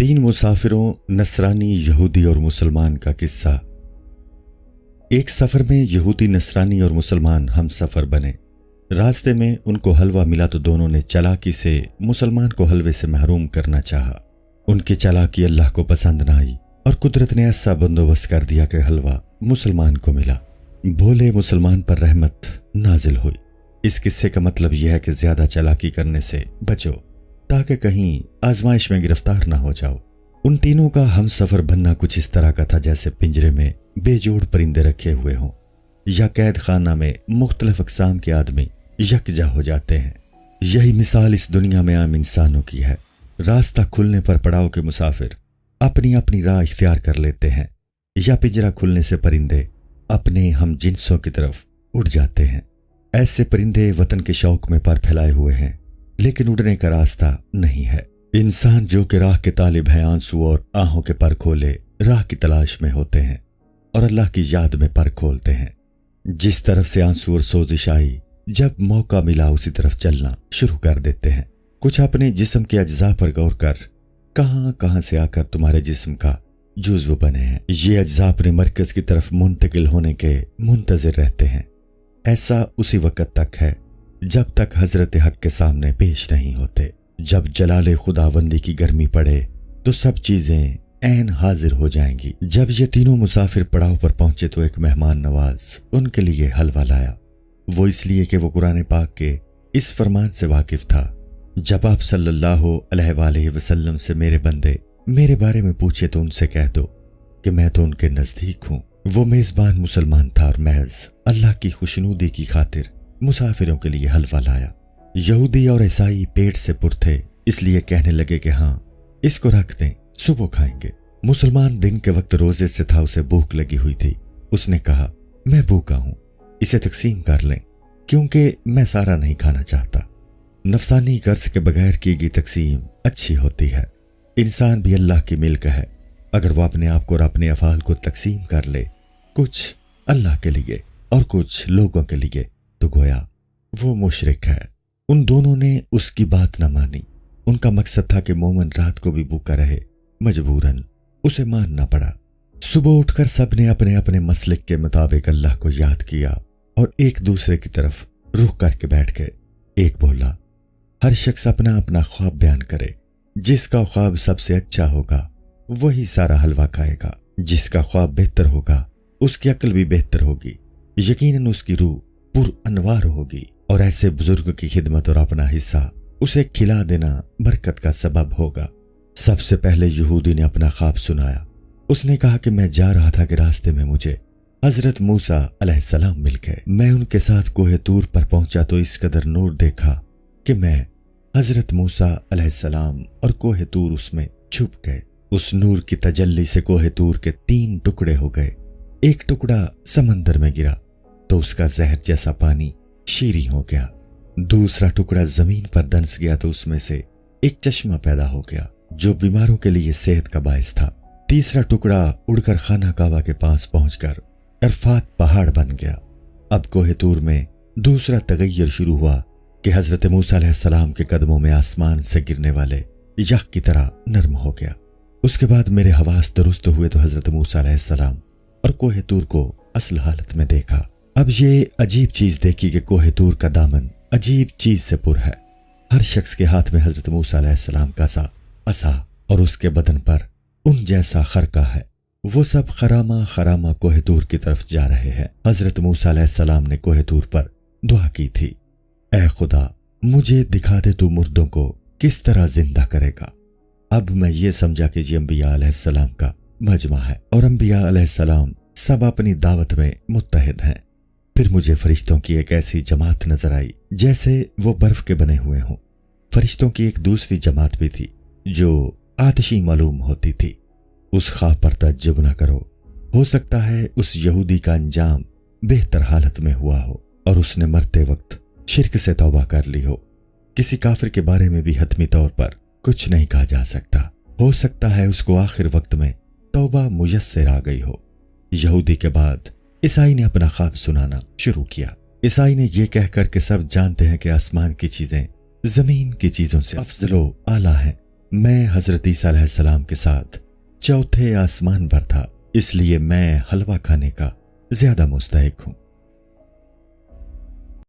3 مسافروں نصرانی، یہودی اور مسلمان کا قصہ۔ ایک سفر میں یہودی، نصرانی اور مسلمان ہم سفر بنے۔ راستے میں ان کو حلوہ ملا تو دونوں نے چالاکی سے مسلمان کو حلوے سے محروم کرنا چاہا۔ ان کی چالاکی اللہ کو پسند نہ آئی اور قدرت نے ایسا بندوبست کر دیا کہ حلوہ مسلمان کو ملا۔ بھولے مسلمان پر رحمت نازل ہوئی۔ اس قصے کا مطلب یہ ہے کہ زیادہ چالاکی کرنے سے بچو تاکہ کہیں آزمائش میں گرفتار نہ ہو جاؤ۔ ان تینوں کا ہم سفر بننا کچھ اس طرح کا تھا جیسے پنجرے میں بے جوڑ پرندے رکھے ہوئے ہوں یا قید خانہ میں مختلف اقسام کے آدمی یکجا ہو جاتے ہیں۔ یہی مثال اس دنیا میں عام انسانوں کی ہے۔ راستہ کھلنے پر پڑاؤ کے مسافر اپنی اپنی راہ اختیار کر لیتے ہیں یا پنجرہ کھلنے سے پرندے اپنے ہم جنسوں کی طرف اڑ جاتے ہیں۔ ایسے پرندے وطن کے شوق میں پر پھیلائے ہوئے ہیں لیکن اڑنے کا راستہ نہیں ہے۔ انسان جو کہ راہ کے طالب ہیں آنسو اور آہوں کے پر کھولے راہ کی تلاش میں ہوتے ہیں اور اللہ کی یاد میں پر کھولتے ہیں۔ جس طرف سے آنسو اور سوزش آئی جب موقع ملا اسی طرف چلنا شروع کر دیتے ہیں۔ کچھ اپنے جسم کے اجزاء پر غور کر کہاں کہاں سے آ کر تمہارے جسم کا جزو بنے ہیں۔ یہ اجزاء اپنے مرکز کی طرف منتقل ہونے کے منتظر رہتے ہیں۔ ایسا اسی وقت تک ہے جب تک حضرت حق کے سامنے پیش نہیں ہوتے۔ جب جلال خداوندی کی گرمی پڑے تو سب چیزیں عین حاضر ہو جائیں گی۔ جب یہ تینوں مسافر پڑاؤ پر پہنچے تو ایک مہمان نواز ان کے لیے حلوہ لایا۔ وہ اس لیے کہ وہ قرآن پاک کے اس فرمان سے واقف تھا، جب آپ صلی اللہ علیہ وآلہ وسلم سے میرے بندے میرے بارے میں پوچھے تو ان سے کہہ دو کہ میں تو ان کے نزدیک ہوں۔ وہ میزبان مسلمان تھا اور محض اللہ کی خوشنودی کی خاطر مسافروں کے لیے حلوہ لایا۔ یہودی اور عیسائی پیٹ سے پر تھے، اس لیے کہنے لگے کہ ہاں اس کو رکھ دیں، صبح کھائیں گے۔ مسلمان دن کے وقت روزے سے تھا، اسے بھوک لگی ہوئی تھی۔ اس نے کہا میں بھوکا ہوں، اسے تقسیم کر لیں کیونکہ میں سارا نہیں کھانا چاہتا۔ نفسانی غرض کے بغیر کی گئی تقسیم اچھی ہوتی ہے۔ انسان بھی اللہ کی ملک ہے، اگر وہ اپنے آپ کو اور اپنے افعال کو تقسیم کر لے، کچھ اللہ کے لیے اور کچھ لوگوں کے لیے، تو گویا وہ مشرک ہے۔ ان دونوں نے اس کی بات نہ مانی۔ ان کا مقصد تھا کہ مومن رات کو بھی بھوکا رہے، مجبوراً اسے ماننا پڑا۔ صبح اٹھ کر سب نے اپنے اپنے مسلک کے مطابق اللہ کو یاد کیا اور ایک دوسرے کی طرف رخ کر کے بیٹھ گئے۔ ایک بولا ہر شخص اپنا اپنا خواب بیان کرے، جس کا خواب سب سے اچھا ہوگا وہی سارا حلوہ کھائے گا۔ جس کا خواب بہتر ہوگا اس کی عقل بھی بہتر ہوگی، یقیناً اس کی روح پر انوار ہوگی، اور ایسے بزرگ کی خدمت اور اپنا حصہ اسے کھلا دینا برکت کا سبب ہوگا۔ سب سے پہلے یہودی نے اپنا خواب سنایا۔ اس نے کہا کہ میں جا رہا تھا کہ راستے میں مجھے حضرت موسیٰ علیہ السلام مل گئے۔ میں ان کے ساتھ کوہ طور پر پہنچا تو اس قدر نور دیکھا کہ میں حضرت موسیٰ علیہ السلام اور کوہ طور اس میں چھپ گئے۔ اس نور کی تجلی سے کوہ طور کے 3 ٹکڑے ہو گئے۔ ایک ٹکڑا سمندر میں گرا تو اس کا زہر جیسا پانی شیریں ہو گیا۔ دوسرا ٹکڑا زمین پر دنس گیا تو اس میں سے ایک چشمہ پیدا ہو گیا جو بیماروں کے لیے صحت کا باعث تھا۔ تیسرا ٹکڑا اڑ کر خانہ کعبہ کے پاس پہنچ کر عرفات پہاڑ بن گیا۔ اب کوہ طور میں دوسرا تغیر شروع ہوا کہ حضرت موسیٰ علیہ السلام کے قدموں میں آسمان سے گرنے والے یخ کی طرح نرم ہو گیا۔ اس کے بعد میرے حواس درست ہوئے تو حضرت موسیٰ علیہ السلام اور کوہ طور کو اصل حالت میں دیکھا۔ اب یہ عجیب چیز دیکھی کہ کوہ طور کا دامن عجیب چیز سے پر ہے۔ ہر شخص کے ہاتھ میں حضرت موسیٰ علیہ السلام کا عصا اور اس کے بدن پر ان جیسا خرقہ ہے۔ وہ سب خرامہ خرامہ کوہ طور کی طرف جا رہے ہیں۔ حضرت موسیٰ علیہ السلام نے کوہ طور پر دعا کی تھی، اے خدا مجھے دکھا دے تو مردوں کو کس طرح زندہ کرے گا۔ اب میں یہ سمجھا کہ یہ انبیاء علیہ السلام کا مجمع ہے اور انبیاء علیہ السلام سب اپنی دعوت میں متحد ہیں۔ پھر مجھے فرشتوں کی ایک ایسی جماعت نظر آئی جیسے وہ برف کے بنے ہوئے ہوں۔ فرشتوں کی ایک دوسری جماعت بھی تھی جو آتشی معلوم ہوتی تھی۔ اس خواب پر تعجب نہ کرو، ہو سکتا ہے اس یہودی کا انجام بہتر حالت میں ہوا ہو اور اس نے مرتے وقت شرک سے توبہ کر لی ہو۔ کسی کافر کے بارے میں بھی حتمی طور پر کچھ نہیں کہا جا سکتا، ہو سکتا ہے اس کو آخر وقت میں توبہ میسر آ گئی ہو۔ یہودی کے بعد عیسائی نے اپنا خواب سنانا شروع کیا۔ عیسائی نے یہ کہہ کر کہ سب جانتے ہیں کہ آسمان کی چیزیں زمین کی چیزوں سے افضل و اعلیٰ ہیں، میں حضرت عیسیٰ علیہ السلام کے ساتھ چوتھے آسمان پر تھا، اس لیے میں حلوہ کھانے کا زیادہ مستحق ہوں۔